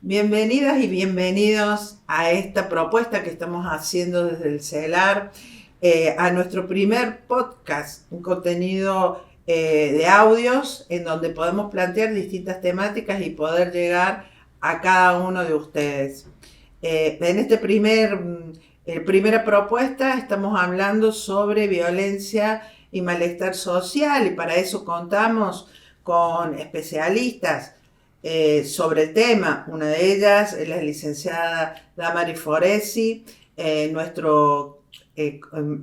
Bienvenidas y bienvenidos a esta propuesta que estamos haciendo desde el CELAR, a nuestro primer podcast, un contenido de audios en donde podemos plantear distintas temáticas y poder llegar a cada uno de ustedes. En este primera propuesta estamos hablando sobre violencia y malestar social, y para eso contamos con especialistas sobre el tema. Una de ellas es la licenciada Damaris Foresi, nuestro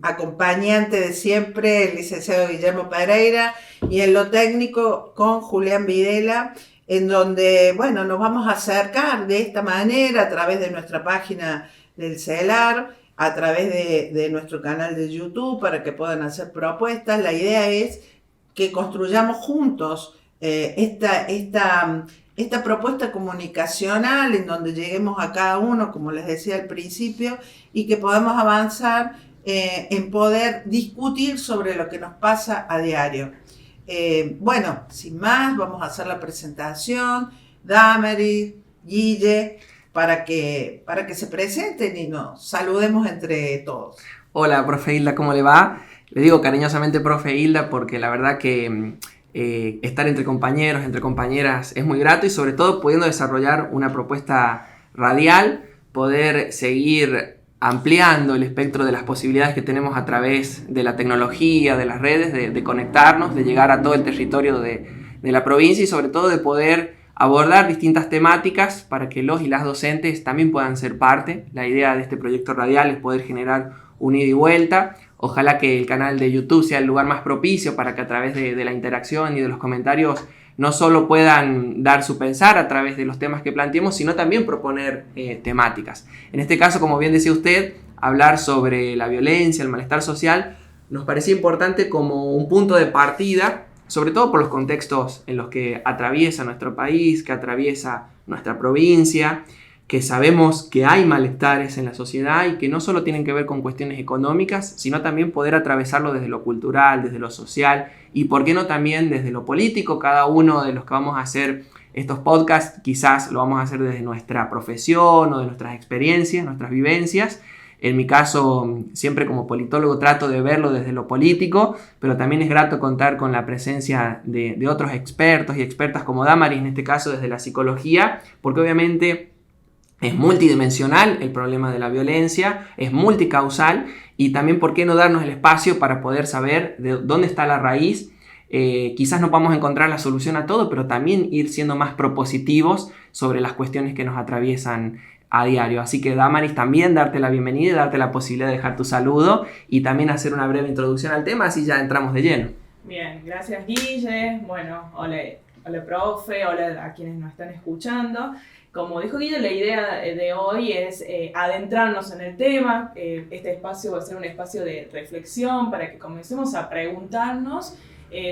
acompañante de siempre, el licenciado Guillermo Pereira, y en lo técnico con Julián Videla, en donde, nos vamos a acercar de esta manera a través de nuestra página del CELAR, a través de nuestro canal de YouTube, para que puedan hacer propuestas. La idea es que construyamos juntos esta propuesta comunicacional en donde lleguemos a cada uno, como les decía al principio, y que podamos avanzar en poder discutir sobre lo que nos pasa a diario. Sin más, vamos a hacer la presentación. Damaris, Guille, para que se presenten y nos saludemos entre todos. Hola, profe Hilda, ¿cómo le va? Le digo cariñosamente profe Hilda porque la verdad que estar entre compañeros, entre compañeras es muy grato, y sobre todo pudiendo desarrollar una propuesta radial, poder seguir ampliando el espectro de las posibilidades que tenemos a través de la tecnología, de las redes, de conectarnos, de llegar a todo el territorio de la provincia, y sobre todo de poder abordar distintas temáticas para que los y las docentes también puedan ser parte. La idea de este proyecto radial es poder generar un ida y vuelta. Ojalá que el canal de YouTube sea el lugar más propicio para que a través de la interacción y de los comentarios no solo puedan dar su pensar a través de los temas que planteemos, sino también proponer temáticas. En este caso, como bien decía usted, hablar sobre la violencia, el malestar social, nos parecía importante como un punto de partida, sobre todo por los contextos en los que atraviesa nuestro país, que atraviesa nuestra provincia, que sabemos que hay malestares en la sociedad y que no solo tienen que ver con cuestiones económicas, sino también poder atravesarlo desde lo cultural, desde lo social y, por qué no, también desde lo político. Cada uno de los que vamos a hacer estos podcasts quizás lo vamos a hacer desde nuestra profesión o de nuestras experiencias, nuestras vivencias. En mi caso, siempre como politólogo trato de verlo desde lo político, pero también es grato contar con la presencia de otros expertos y expertas como Damaris, en este caso desde la psicología, porque obviamente es multidimensional el problema de la violencia, es multicausal, y también por qué no darnos el espacio para poder saber de dónde está la raíz. Quizás no vamos a encontrar la solución a todo, pero también ir siendo más propositivos sobre las cuestiones que nos atraviesan a diario. Así que, Damaris, también darte la bienvenida y darte la posibilidad de dejar tu saludo y también hacer una breve introducción al tema, así ya entramos de lleno. Bien, gracias Guille. Bueno, hola profe, hola a quienes nos están escuchando. Como dijo Guille, la idea de hoy es adentrarnos en el tema. Este espacio va a ser un espacio de reflexión para que comencemos a preguntarnos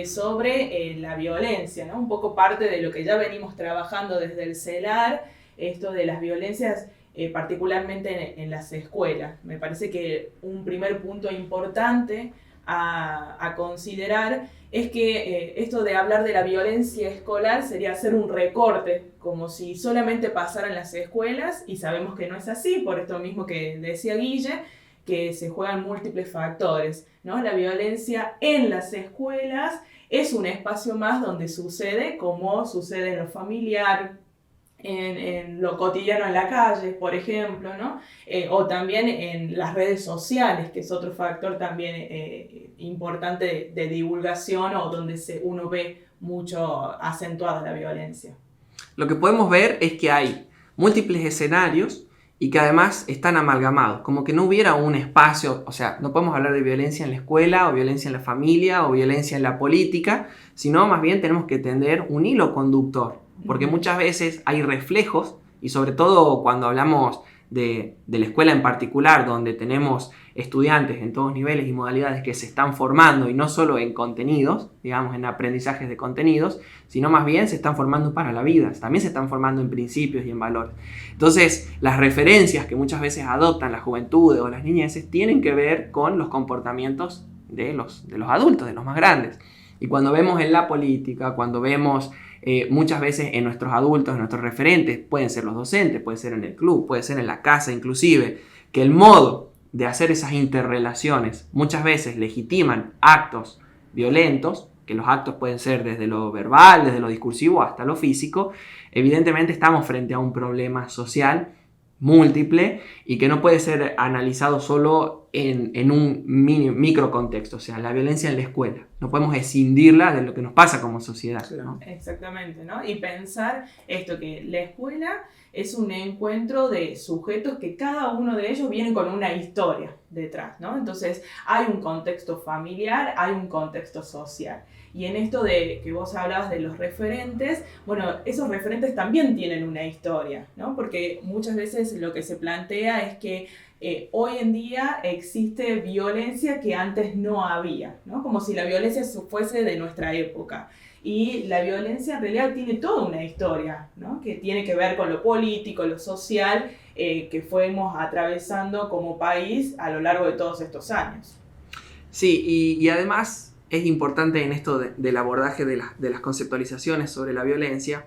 sobre la violencia, ¿no? Un poco parte de lo que ya venimos trabajando desde el CELAR, esto de las violencias, particularmente en las escuelas. Me parece que un primer punto importante a considerar es que esto de hablar de la violencia escolar sería hacer un recorte, como si solamente pasara en las escuelas, y sabemos que no es así, por esto mismo que decía Guille, que se juegan múltiples factores, ¿no? La violencia en las escuelas es un espacio más donde sucede, como sucede en lo familiar, en lo cotidiano en la calle, por ejemplo, ¿no? O también en las redes sociales, que es otro factor también importante de divulgación, o donde uno ve mucho acentuada la violencia. Lo que podemos ver es que hay múltiples escenarios y que además están amalgamados, como que no hubiera un espacio. O sea, no podemos hablar de violencia en la escuela, o violencia en la familia, o violencia en la política, sino más bien tenemos que tender un hilo conductor, porque muchas veces hay reflejos, y sobre todo cuando hablamos de la escuela en particular, donde tenemos estudiantes en todos niveles y modalidades que se están formando, y no solo en contenidos, digamos en aprendizajes de contenidos, sino más bien se están formando para la vida, también se están formando en principios y en valores. Entonces, las referencias que muchas veces adoptan las juventudes o las niñeces tienen que ver con los comportamientos de los adultos, de los más grandes. Y cuando vemos en la política, cuando vemos muchas veces en nuestros adultos, en nuestros referentes, pueden ser los docentes, puede ser en el club, puede ser en la casa inclusive, que el modo de hacer esas interrelaciones muchas veces legitiman actos violentos, que los actos pueden ser desde lo verbal, desde lo discursivo hasta lo físico. Evidentemente estamos frente a un problema social múltiple y que no puede ser analizado solo en un micro contexto, o sea, la violencia en la escuela. No podemos escindirla de lo que nos pasa como sociedad, ¿no? Exactamente, ¿no? Y pensar esto, que la escuela es un encuentro de sujetos que cada uno de ellos viene con una historia detrás, ¿no? Entonces hay un contexto familiar, hay un contexto social. Y en esto de que vos hablabas de los referentes, bueno, esos referentes también tienen una historia, ¿no? Porque muchas veces lo que se plantea es que hoy en día existe violencia que antes no había, ¿no? Como si la violencia fuese de nuestra época. Y la violencia en realidad tiene toda una historia, ¿no? Que tiene que ver con lo político, lo social, que fuimos atravesando como país a lo largo de todos estos años. Sí, y además es importante en esto del abordaje de las conceptualizaciones sobre la violencia,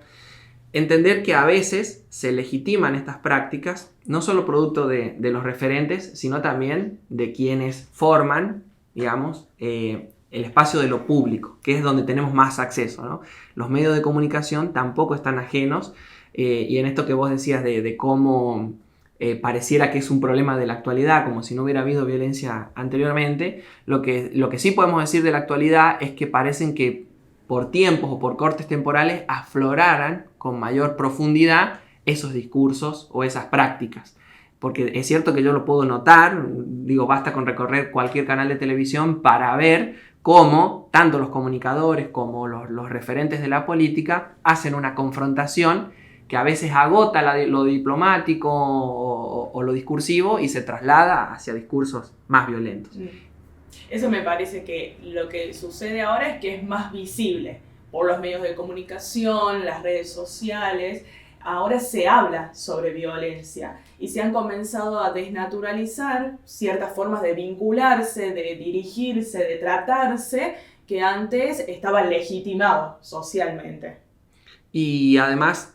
entender que a veces se legitiman estas prácticas, no solo producto de los referentes, sino también de quienes forman, digamos, el espacio de lo público, que es donde tenemos más acceso, ¿no? Los medios de comunicación tampoco están ajenos, y en esto que vos decías de cómo pareciera que es un problema de la actualidad, como si no hubiera habido violencia anteriormente, lo que sí podemos decir de la actualidad es que parecen que por tiempos o por cortes temporales afloraran con mayor profundidad esos discursos o esas prácticas. Porque es cierto que yo lo puedo notar, digo, basta con recorrer cualquier canal de televisión para ver cómo tanto los comunicadores como los referentes de la política hacen una confrontación que a veces agota lo diplomático o lo discursivo y se traslada hacia discursos más violentos. Eso me parece que lo que sucede ahora es que es más visible por los medios de comunicación, las redes sociales. Ahora se habla sobre violencia y se han comenzado a desnaturalizar ciertas formas de vincularse, de dirigirse, de tratarse, que antes estaban legitimados socialmente. Y además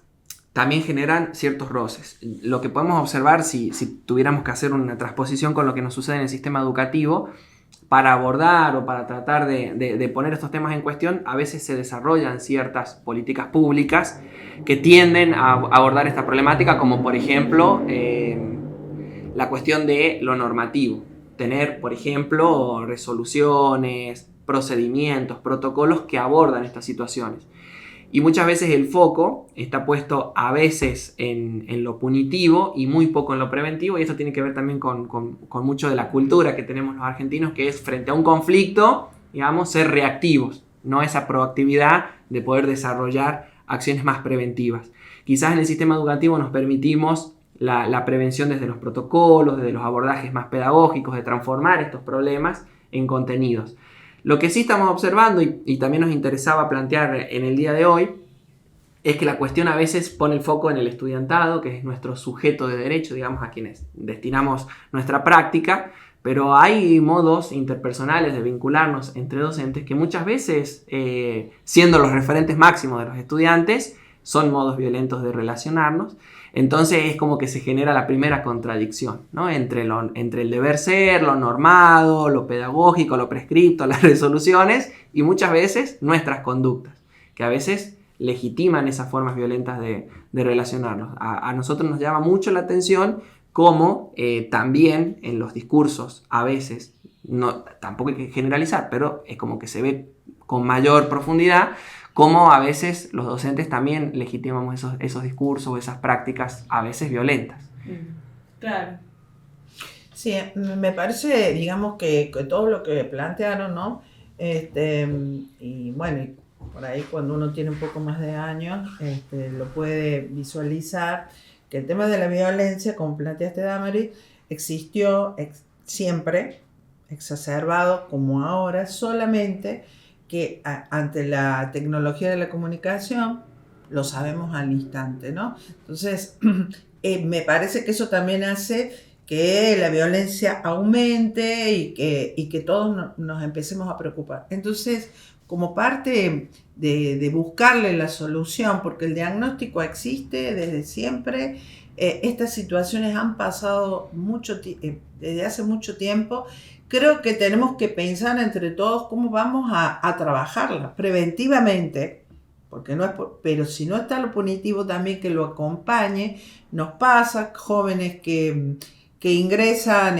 también generan ciertos roces. Lo que podemos observar si tuviéramos que hacer una transposición con lo que nos sucede en el sistema educativo, para abordar o para tratar de poner estos temas en cuestión, a veces se desarrollan ciertas políticas públicas que tienden a abordar esta problemática, como por ejemplo la cuestión de lo normativo. Tener, por ejemplo, resoluciones, procedimientos, protocolos que abordan estas situaciones. Y muchas veces el foco está puesto a veces en lo punitivo y muy poco en lo preventivo, y esto tiene que ver también con mucho de la cultura que tenemos los argentinos, que es frente a un conflicto, digamos, ser reactivos, no esa proactividad de poder desarrollar acciones más preventivas. Quizás en el sistema educativo nos permitimos la prevención desde los protocolos, desde los abordajes más pedagógicos, de transformar estos problemas en contenidos. Lo que sí estamos observando, y también nos interesaba plantear en el día de hoy, es que la cuestión a veces pone el foco en el estudiantado, que es nuestro sujeto de derecho, digamos, a quienes destinamos nuestra práctica, pero hay modos interpersonales de vincularnos entre docentes que muchas veces, siendo los referentes máximos de los estudiantes, son modos violentos de relacionarnos. Entonces es como que se genera la primera contradicción, ¿no? Entre el deber ser, lo normado, lo pedagógico, lo prescripto, las resoluciones y muchas veces nuestras conductas, que a veces legitiman esas formas violentas de relacionarnos. A nosotros nos llama mucho la atención cómo también en los discursos a veces, tampoco hay que generalizar, pero es como que se ve con mayor profundidad cómo a veces los docentes también legitimamos esos discursos, esas prácticas a veces violentas. Claro. Sí, me parece, digamos, que todo lo que plantearon, ¿no? Y bueno, y por ahí cuando uno tiene un poco más de años, lo puede visualizar, que el tema de la violencia, como planteaste, Damaris, existió siempre, exacerbado como ahora, solamente que ante la tecnología de la comunicación lo sabemos al instante, ¿no? Entonces, me parece que eso también hace que la violencia aumente y que todos nos empecemos a preocupar. Entonces, como parte de buscarle la solución, porque el diagnóstico existe desde siempre. Estas situaciones han pasado desde hace mucho tiempo. Creo que tenemos que pensar entre todos cómo vamos a trabajarla preventivamente, porque no es pero si no está lo punitivo, también que lo acompañe. Nos pasa jóvenes que ingresan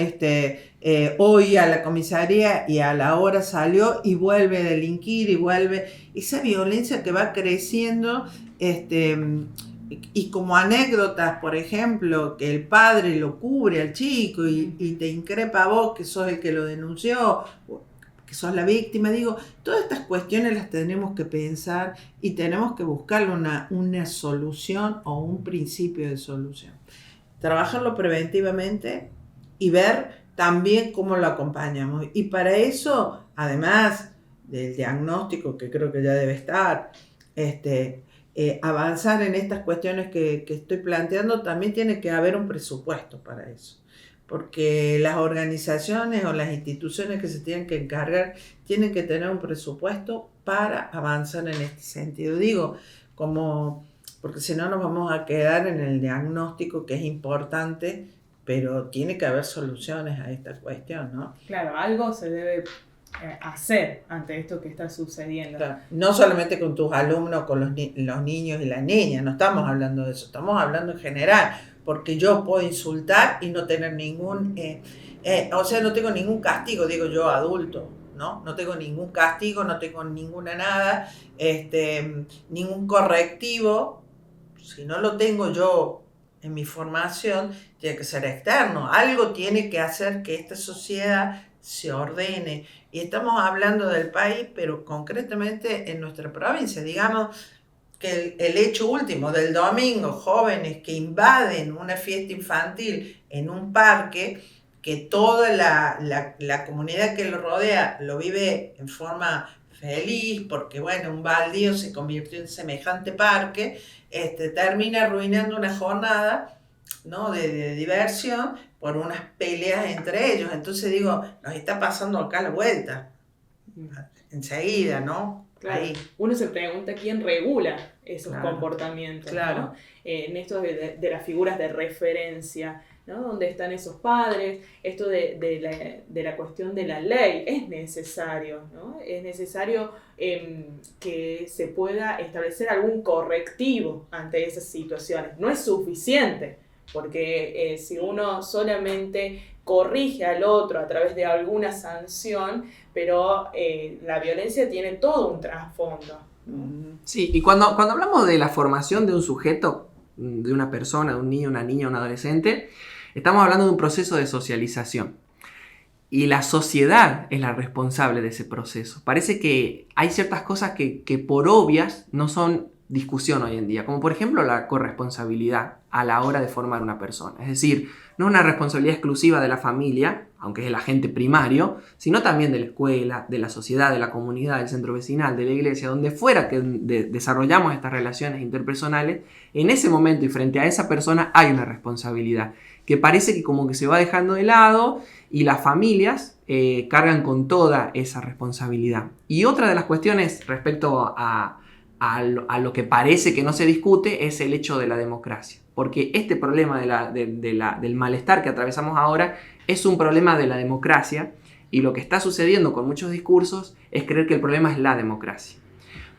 hoy a la comisaría y a la hora salió y vuelve a delinquir y vuelve. Esa violencia que va creciendo, y como anécdotas, por ejemplo, que el padre lo cubre al chico y te increpa a vos que sos el que lo denunció, que sos la víctima. Digo, todas estas cuestiones las tenemos que pensar y tenemos que buscarle una solución o un principio de solución. Trabajarlo preventivamente y ver también cómo lo acompañamos. Y para eso, además del diagnóstico, que creo que ya debe estar, avanzar en estas cuestiones que estoy planteando, también tiene que haber un presupuesto para eso. Porque las organizaciones o las instituciones que se tienen que encargar tienen que tener un presupuesto para avanzar en este sentido. Digo, porque si no nos vamos a quedar en el diagnóstico, que es importante, pero tiene que haber soluciones a esta cuestión, ¿no? Claro, algo se debe hacer ante esto que está sucediendo. Claro. No solamente con tus alumnos, con los niños y las niñas, no estamos hablando de eso, estamos hablando en general, porque yo puedo insultar y no tener no tengo ningún castigo, digo yo adulto, ¿no? No tengo ningún castigo, no tengo ninguna nada, ningún correctivo. Si no lo tengo yo en mi formación, tiene que ser externo. Algo tiene que hacer que esta sociedad se ordene. Y estamos hablando del país, pero concretamente en nuestra provincia. Digamos que el hecho último del domingo, jóvenes que invaden una fiesta infantil en un parque, que toda la comunidad que lo rodea lo vive en forma feliz, porque bueno, un baldío se convirtió en semejante parque, termina arruinando una jornada, ¿no?, de diversión por unas peleas entre ellos. Entonces digo, nos está pasando acá la vuelta, enseguida, ¿no? Claro. Ahí. Uno se pregunta quién regula esos Claro. comportamientos, Claro. ¿no? En esto de las figuras de referencia, ¿no? ¿Dónde están esos padres? Esto de la cuestión de la ley es necesario, ¿no? Es necesario que se pueda establecer algún correctivo ante esas situaciones. No es suficiente, porque si uno solamente corrige al otro a través de alguna sanción, pero la violencia tiene todo un trasfondo. Sí, y cuando hablamos de la formación de un sujeto, de una persona, de un niño, una niña, un adolescente, estamos hablando de un proceso de socialización. Y la sociedad es la responsable de ese proceso. Parece que hay ciertas cosas que por obvias no son discusión hoy en día, como por ejemplo la corresponsabilidad a la hora de formar una persona. Es decir, no es una responsabilidad exclusiva de la familia, aunque es el agente primario, sino también de la escuela, de la sociedad, de la comunidad, del centro vecinal, de la iglesia, donde fuera que desarrollamos estas relaciones interpersonales. En ese momento y frente a esa persona hay una responsabilidad que parece que como que se va dejando de lado y las familias cargan con toda esa responsabilidad. Y otra de las cuestiones respecto a lo que parece que no se discute es el hecho de la democracia. Porque este problema del malestar que atravesamos ahora es un problema de la democracia, y lo que está sucediendo con muchos discursos es creer que el problema es la democracia.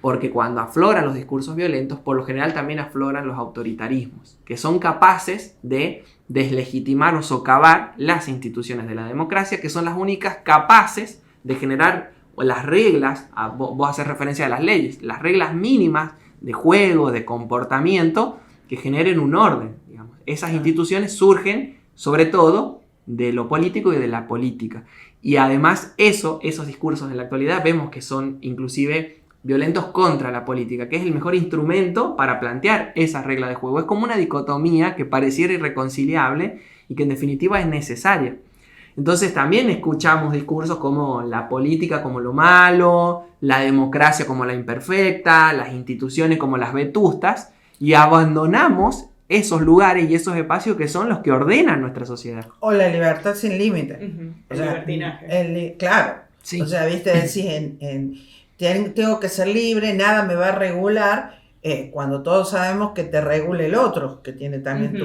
Porque cuando afloran los discursos violentos, por lo general también afloran los autoritarismos, que son capaces de deslegitimar o socavar las instituciones de la democracia, que son las únicas capaces de generar las reglas, vos haces referencia a las leyes, las reglas mínimas de juego, de comportamiento, que generen un orden, digamos. Esas instituciones surgen sobre todo de lo político y de la política. Y además esos discursos en la actualidad vemos que son inclusive violentos contra la política, que es el mejor instrumento para plantear esa regla de juego. Es como una dicotomía que pareciera irreconciliable y que en definitiva es necesaria. Entonces también escuchamos discursos como la política como lo malo, la democracia como la imperfecta, las instituciones como las vetustas, y abandonamos esos lugares y esos espacios que son los que ordenan nuestra sociedad. O la libertad sin límite. El libertinaje. Claro. Sí. O sea, viste, decís, tengo que ser libre, nada me va a regular, cuando todos sabemos que te regula el otro, que tiene también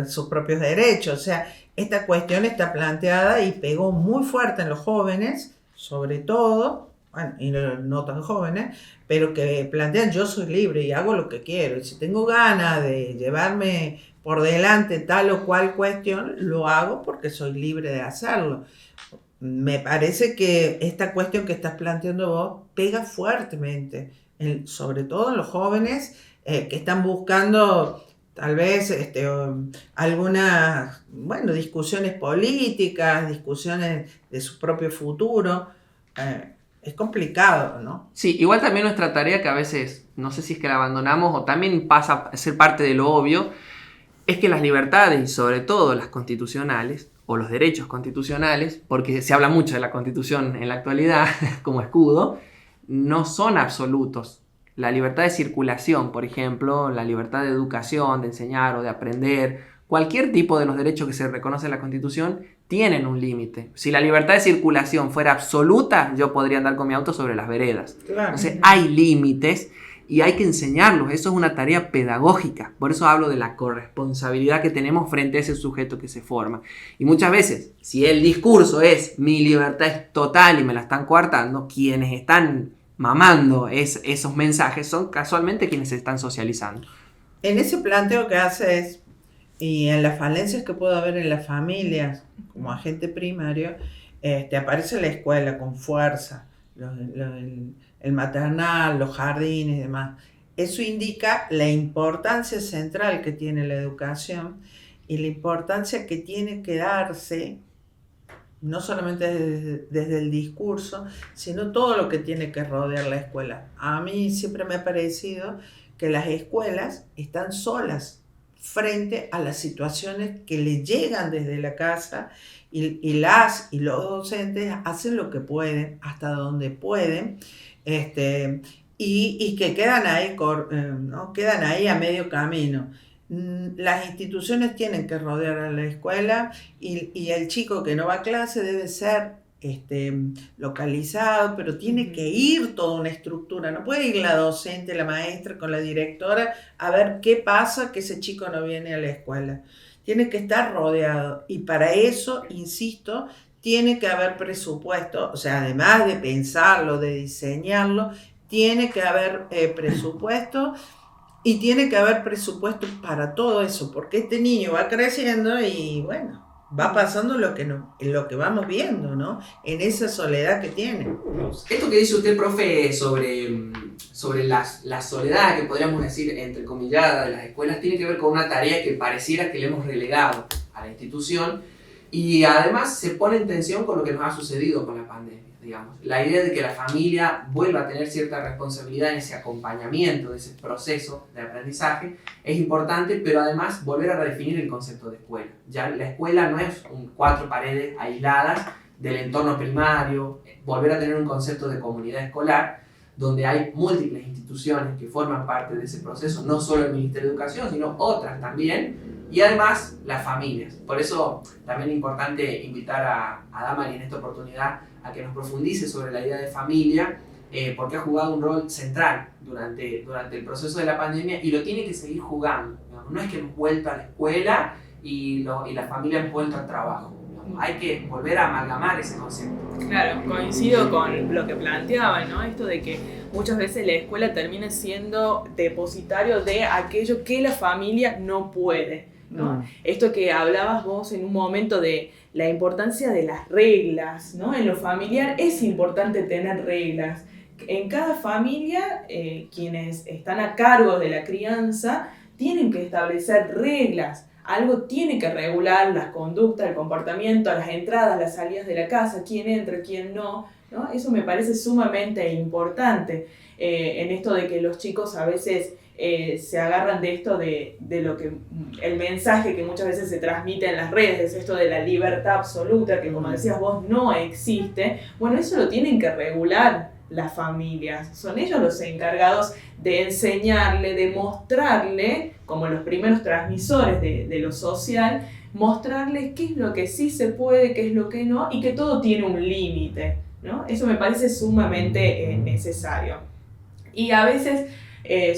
sus propios derechos. O sea, esta cuestión está planteada y pegó muy fuerte en los jóvenes, sobre todo, bueno, y no tan jóvenes, pero que plantean: yo soy libre y hago lo que quiero, y si tengo ganas de llevarme por delante tal o cual cuestión, lo hago porque soy libre de hacerlo. Me parece que esta cuestión que estás planteando vos pega fuertemente, sobre todo en los jóvenes que están buscando tal vez algunas, bueno, discusiones políticas, discusiones de su propio futuro. Es complicado, ¿no? Sí, igual también nuestra tarea, que a veces no sé si es que la abandonamos o también pasa a ser parte de lo obvio, es que las libertades y sobre todo las constitucionales o los derechos constitucionales, porque se habla mucho de la Constitución en la actualidad como escudo, no son absolutos. La libertad de circulación, por ejemplo, la libertad de educación, de enseñar o de aprender, cualquier tipo de los derechos que se reconoce en la Constitución tienen un límite. Si la libertad de circulación fuera absoluta, yo podría andar con mi auto sobre las veredas. Claro. Entonces hay límites y hay que enseñarlos. Eso es una tarea pedagógica. Por eso hablo de la corresponsabilidad que tenemos frente a ese sujeto que se forma. Y muchas veces, si el discurso es mi libertad es total y me la están coartando, quienes están mamando esos mensajes son casualmente quienes se están socializando. En ese planteo que haces y en las falencias que puede haber en las familias como agente primario, aparece la escuela con fuerza, el maternal, los jardines y demás. Eso indica la importancia central que tiene la educación y la importancia que tiene que darse, no solamente desde el discurso, sino todo lo que tiene que rodear la escuela. A mí siempre me ha parecido que las escuelas están solas frente a las situaciones que le llegan desde la casa y los docentes hacen lo que pueden, hasta donde pueden, y que quedan ahí, ¿no? Quedan ahí a medio camino. Las instituciones tienen que rodear a la escuela y el chico que no va a clase debe ser localizado, pero tiene que ir toda una estructura. No puede ir la docente, la maestra con la directora a ver qué pasa que ese chico no viene a la escuela. Tiene que estar rodeado y para eso, insisto, tiene que haber presupuesto. O sea, además de pensarlo, de diseñarlo, tiene que haber presupuesto. Y tiene que haber presupuesto para todo eso, porque este niño va creciendo y bueno, va pasando lo que vamos viendo, ¿no? En esa soledad que tiene. Esto que dice usted, profe, sobre la soledad, que podríamos decir entrecomillada, de las escuelas, tiene que ver con una tarea que pareciera que le hemos relegado a la institución y además se pone en tensión con lo que nos ha sucedido con la pandemia. Digamos. La idea de que la familia vuelva a tener cierta responsabilidad en ese acompañamiento, de ese proceso de aprendizaje, es importante, pero además volver a redefinir el concepto de escuela. Ya la escuela no es 4 paredes aisladas del entorno primario, volver a tener un concepto de comunidad escolar, donde hay múltiples instituciones que forman parte de ese proceso, no solo el Ministerio de Educación, sino otras también, y además las familias. Por eso también es importante invitar a Damari en esta oportunidad a que nos profundice sobre la idea de familia, porque ha jugado un rol central durante el proceso de la pandemia y lo tiene que seguir jugando. Digamos. No es que hemos vuelto a la escuela y la familia hemos vuelto al trabajo. Digamos. Hay que volver a amalgamar ese concepto. Claro, coincido con lo que planteaban, ¿no? Esto de que muchas veces la escuela termina siendo depositario de aquello que la familia no puede, ¿no? Esto que hablabas vos en un momento de la importancia de las reglas, ¿no? En lo familiar es importante tener reglas. En cada familia, quienes están a cargo de la crianza tienen que establecer reglas. Algo tiene que regular las conductas, el comportamiento, las entradas, las salidas de la casa, quién entra, quién no, ¿no? Eso me parece sumamente importante en esto de que los chicos a veces se agarran de esto de lo que el mensaje que muchas veces se transmite en las redes, esto de la libertad absoluta, que como decías vos no existe. Bueno, eso lo tienen que regular las familias, son ellos los encargados de enseñarle, de mostrarle, como los primeros transmisores de lo social, mostrarles qué es lo que sí se puede, qué es lo que no, y que todo tiene un límite, ¿no? Eso me parece sumamente necesario. Y a veces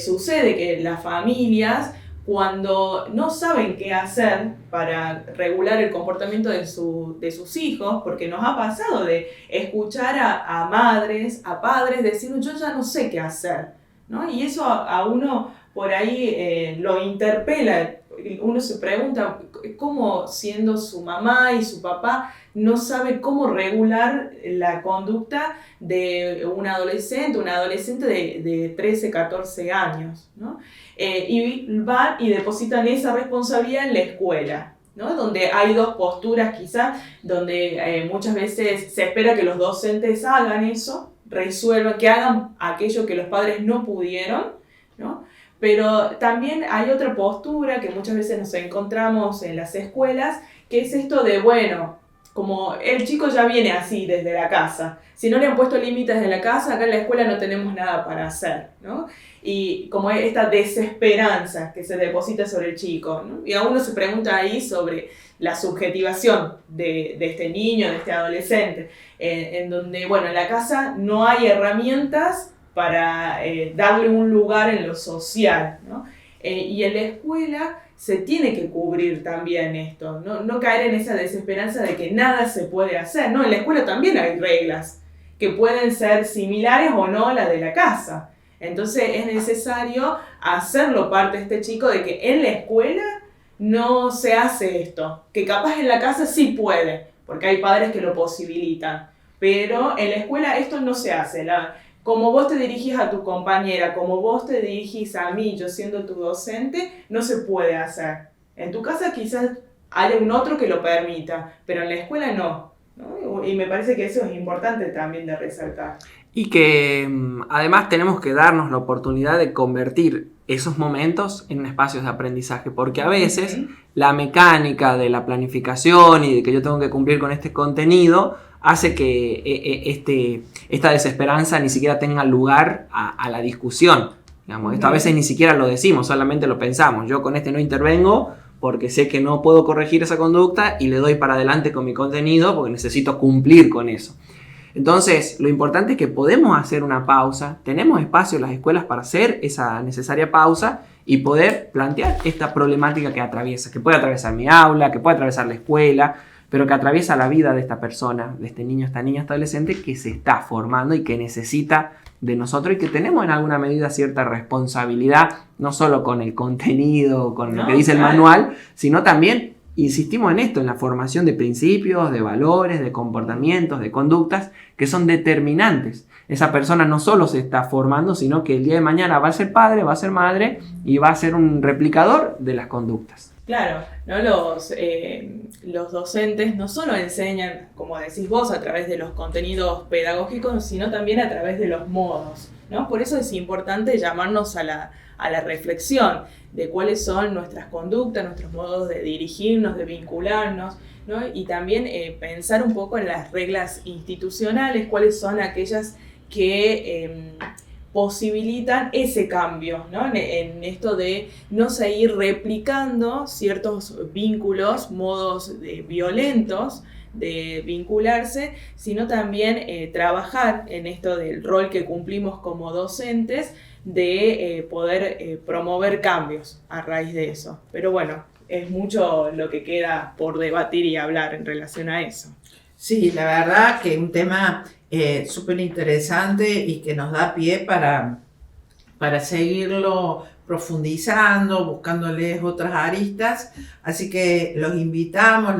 sucede que las familias, cuando no saben qué hacer para regular el comportamiento de sus hijos, porque nos ha pasado de escuchar a madres, a padres decir, yo ya no sé qué hacer, ¿no? Y eso a uno por ahí lo interpela. Uno se pregunta cómo, siendo su mamá y su papá, no sabe cómo regular la conducta de un adolescente de 13, 14 años, ¿no? Y van y depositan esa responsabilidad en la escuela, ¿no? Donde hay dos posturas quizás, donde muchas veces se espera que los docentes hagan eso, resuelvan, que hagan aquello que los padres no pudieron, ¿no? Pero también hay otra postura que muchas veces nos encontramos en las escuelas, que es esto de, bueno, como el chico ya viene así desde la casa, si no le han puesto límites en la casa, acá en la escuela no tenemos nada para hacer, ¿no? Y como esta desesperanza que se deposita sobre el chico, ¿no? Y a uno se pregunta ahí sobre la subjetivación de este niño, de este adolescente, en donde, bueno, en la casa no hay herramientas para darle un lugar en lo social, ¿no? Y en la escuela se tiene que cubrir también esto, no caer en esa desesperanza de que nada se puede hacer, ¿no? En la escuela también hay reglas que pueden ser similares o no a las de la casa. Entonces es necesario hacerlo parte de este chico de que en la escuela no se hace esto, que capaz en la casa sí puede, porque hay padres que lo posibilitan, pero en la escuela esto no se hace. Como vos te dirigís a tu compañera, como vos te dirigís a mí, yo siendo tu docente, no se puede hacer. En tu casa quizás haya un otro que lo permita, pero en la escuela no, ¿no? Y me parece que eso es importante también de resaltar. Y que además tenemos que darnos la oportunidad de convertir esos momentos en espacios de aprendizaje, porque a veces la mecánica de la planificación y de que yo tengo que cumplir con este contenido hace que esta desesperanza ni siquiera tenga lugar a la discusión. Digamos, esto a veces ni siquiera lo decimos, solamente lo pensamos. Yo con este no intervengo porque sé que no puedo corregir esa conducta y le doy para adelante con mi contenido porque necesito cumplir con eso. Entonces, lo importante es que podemos hacer una pausa, tenemos espacio en las escuelas para hacer esa necesaria pausa y poder plantear esta problemática que atraviesa, que puede atravesar mi aula, que puede atravesar la escuela, pero que atraviesa la vida de esta persona, de este niño, esta niña, este adolescente que se está formando y que necesita de nosotros y que tenemos en alguna medida cierta responsabilidad, no solo con el contenido, con lo que dice el manual, sino también, insistimos en esto, en la formación de principios, de valores, de comportamientos, de conductas que son determinantes. Esa persona no solo se está formando, sino que el día de mañana va a ser padre, va a ser madre y va a ser un replicador de las conductas. Claro, ¿no? Los docentes no solo enseñan, como decís vos, a través de los contenidos pedagógicos, sino también a través de los modos, ¿no? Por eso es importante llamarnos a la reflexión de cuáles son nuestras conductas, nuestros modos de dirigirnos, de vincularnos, ¿no? Y también pensar un poco en las reglas institucionales, cuáles son aquellas que posibilitan ese cambio, ¿no? En esto de no seguir replicando ciertos vínculos, modos violentos de vincularse, sino también trabajar en esto del rol que cumplimos como docentes, de poder promover cambios a raíz de eso. Pero bueno, es mucho lo que queda por debatir y hablar en relación a eso. Sí, la verdad que un tema súper interesante y que nos da pie para seguirlo profundizando, buscándoles otras aristas. Así que las invitamos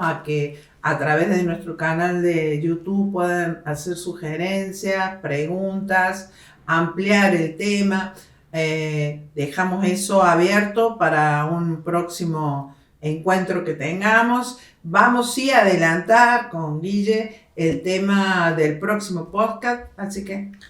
a que a través de nuestro canal de YouTube puedan hacer sugerencias, preguntas, ampliar el tema. Dejamos eso abierto para un próximo encuentro que tengamos. Vamos sí a adelantar con Guille el tema del próximo podcast,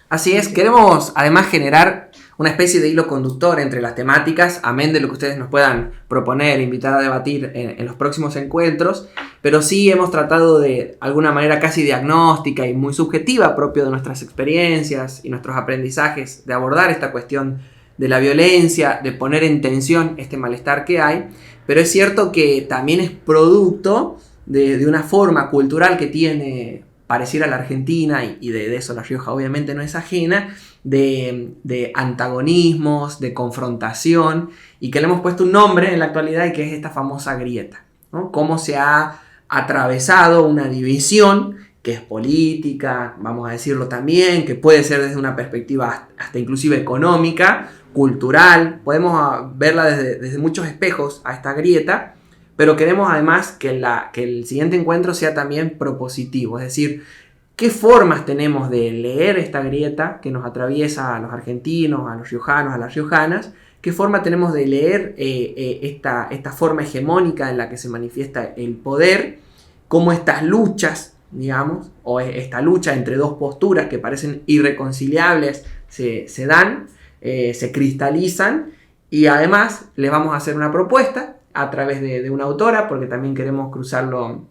Así es, queremos además generar una especie de hilo conductor entre las temáticas, amén de lo que ustedes nos puedan proponer, invitar a debatir en los próximos encuentros, pero sí hemos tratado de alguna manera casi diagnóstica y muy subjetiva, propio de nuestras experiencias y nuestros aprendizajes, de abordar esta cuestión de la violencia, de poner en tensión este malestar que hay, pero es cierto que también es producto de una forma cultural que tiene pareciera a la Argentina, y de eso La Rioja obviamente no es ajena, de antagonismos, de confrontación, y que le hemos puesto un nombre en la actualidad, y que es esta famosa grieta, ¿no? Cómo se ha atravesado una división que es política, vamos a decirlo también, que puede ser desde una perspectiva hasta inclusive económica, cultural, podemos verla desde muchos espejos a esta grieta, pero queremos además que el siguiente encuentro sea también propositivo, es decir, qué formas tenemos de leer esta grieta que nos atraviesa a los argentinos, a los riojanos, a las riojanas, qué forma tenemos de leer esta forma hegemónica en la que se manifiesta el poder, cómo estas luchas, digamos, o esta lucha entre dos posturas que parecen irreconciliables se dan, se cristalizan, y además les vamos a hacer una propuesta a través de una autora, porque también queremos cruzarlo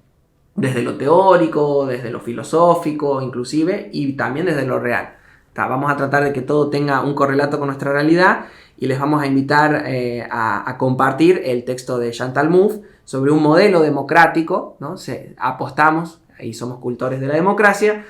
desde lo teórico, desde lo filosófico inclusive, y también desde lo real. Vamos a tratar de que todo tenga un correlato con nuestra realidad, y les vamos a invitar a compartir el texto de Chantal Mouffe sobre un modelo democrático, ¿no? Apostamos, y somos cultores de la democracia,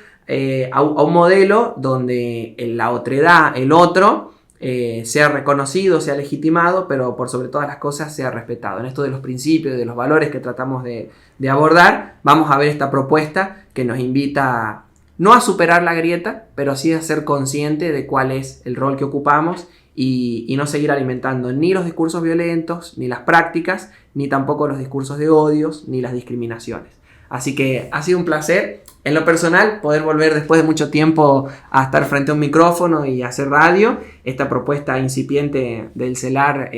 a un modelo donde la otredad, el otro, sea reconocido, sea legitimado, pero por sobre todas las cosas sea respetado. En esto de los principios y de los valores que tratamos de abordar, vamos a ver esta propuesta que nos invita no a superar la grieta, pero sí a ser consciente de cuál es el rol que ocupamos, y no seguir alimentando ni los discursos violentos, ni las prácticas, ni tampoco los discursos de odios, ni las discriminaciones. Así que ha sido un placer, en lo personal, poder volver después de mucho tiempo a estar frente a un micrófono y hacer radio. Esta propuesta incipiente del CELAR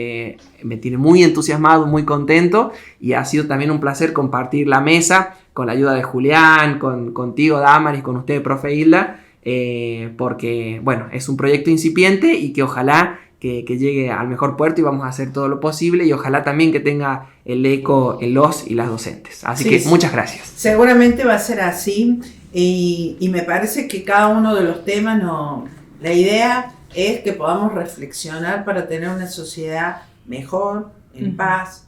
me tiene muy entusiasmado, muy contento, y ha sido también un placer compartir la mesa con la ayuda de Julián, contigo, Damaris, con usted, profe Hilda, porque bueno, es un proyecto incipiente y que ojalá que llegue al mejor puerto, y vamos a hacer todo lo posible, y ojalá también que tenga el eco en los y las docentes. Así que muchas gracias. Seguramente va a ser así, y me parece que cada uno de los temas, la idea es que podamos reflexionar para tener una sociedad mejor, en paz,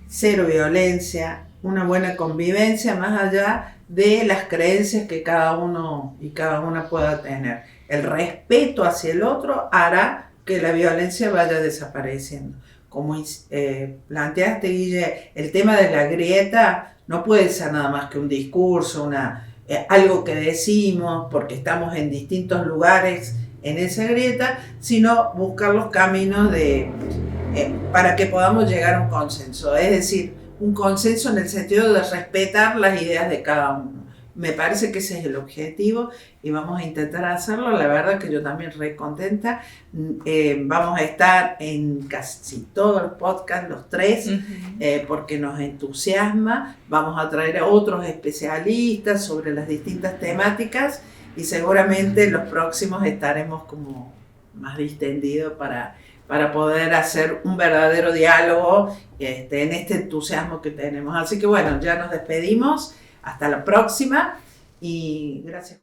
cero violencia, una buena convivencia, más allá de las creencias que cada uno y cada una pueda tener. El respeto hacia el otro hará que la violencia vaya desapareciendo. Como planteaste, Guille, el tema de la grieta no puede ser nada más que un discurso, algo que decimos porque estamos en distintos lugares en esa grieta, sino buscar los caminos para que podamos llegar a un consenso. Es decir, un consenso en el sentido de respetar las ideas de cada uno. Me parece que ese es el objetivo, y vamos a intentar hacerlo. La verdad que yo también re contenta. Vamos a estar en casi todos los podcasts, los tres, porque nos entusiasma. Vamos a traer a otros especialistas sobre las distintas temáticas, y seguramente los próximos estaremos como más distendidos para poder hacer un verdadero diálogo en este entusiasmo que tenemos. Así que bueno, ya nos despedimos. Hasta la próxima, y gracias.